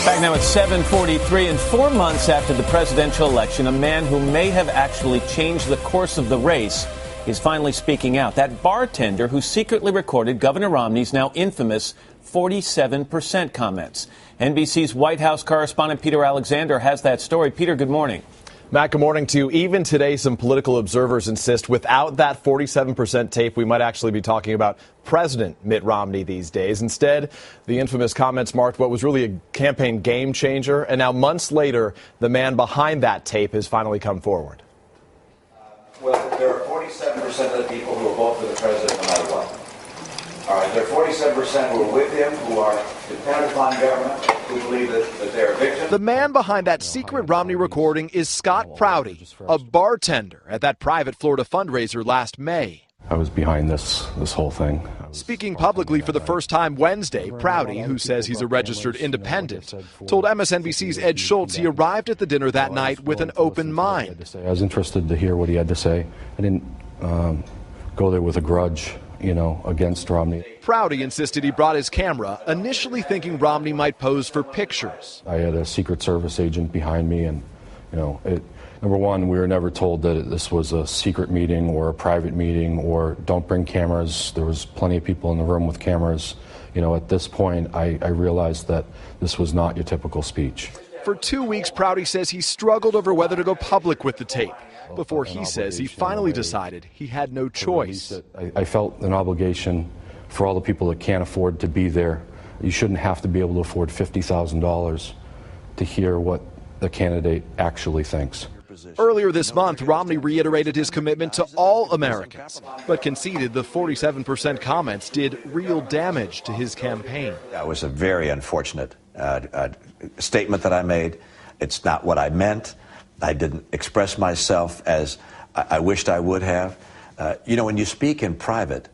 Back now at 7:43, and 4 months after the presidential election, a man who may have actually changed the course of the race is finally speaking out. That bartender who secretly recorded Governor Romney's now infamous 47% comments. NBC's White House correspondent Peter Alexander has that story. Peter, good morning. Matt, good morning to you. Even today, some political observers insist without that 47% tape, we might actually be talking about President Mitt Romney these days. Instead, the infamous comments marked what was really a campaign game changer. And now, months later, the man behind that tape has finally come forward. Well, there are 47% of the people who will vote for the president no matter what. All right, there are 47% who are with him, who are dependent upon government, who believe that they're victims. The man behind that secret Romney recording is Scott Prouty, a bartender at that private Florida fundraiser last May. I was behind this whole thing. Speaking publicly for the first time Wednesday, Prouty, who says he's a registered independent, told MSNBC's Ed Schultz he arrived at the dinner that night with an open mind. I was interested to hear what he had to say. I didn't go there with a grudge, against Romney. Prouty insisted he brought his camera, initially thinking Romney might pose for pictures. I had a Secret Service agent behind me, and, number one, we were never told that this was a secret meeting or a private meeting or don't bring cameras. There was plenty of people in the room with cameras. At this point, I realized that this was not your typical speech. For 2 weeks, Prouty says he struggled over whether to go public with the tape, before he says he finally decided he had no choice. I felt an obligation for all the people that can't afford to be there. You shouldn't have to be able to afford $50,000 to hear what the candidate actually thinks. Earlier this month, Romney reiterated his commitment to all Americans, but conceded the 47% comments did real damage to his campaign. That was a very unfortunate statement that I made. It's not what I meant. I didn't express myself as I wished I would have. When you speak in private,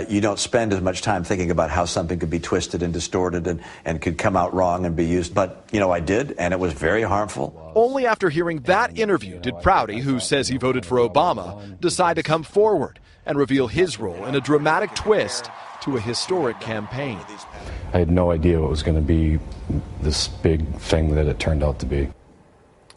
you don't spend as much time thinking about how something could be twisted and distorted and could come out wrong and be used. But, I did, and it was very harmful. Only after hearing that interview did Prouty, who says he voted for Obama, decide to come forward and reveal his role in a dramatic twist to a historic campaign. I had no idea it was going to be this big thing that it turned out to be.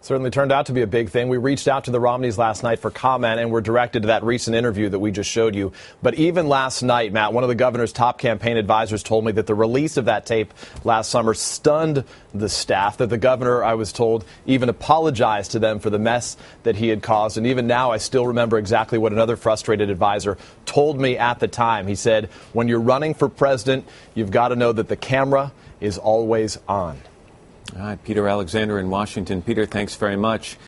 Certainly turned out to be a big thing. We reached out to the Romneys last night for comment and were directed to that recent interview that we just showed you. But even last night, Matt, one of the governor's top campaign advisors told me that the release of that tape last summer stunned the staff, that the governor, I was told, even apologized to them for the mess that he had caused. And even now, I still remember exactly what another frustrated advisor told me at the time. He said, when you're running for president, you've got to know that the camera is always on. All right, Peter Alexander in Washington. Peter, thanks very much.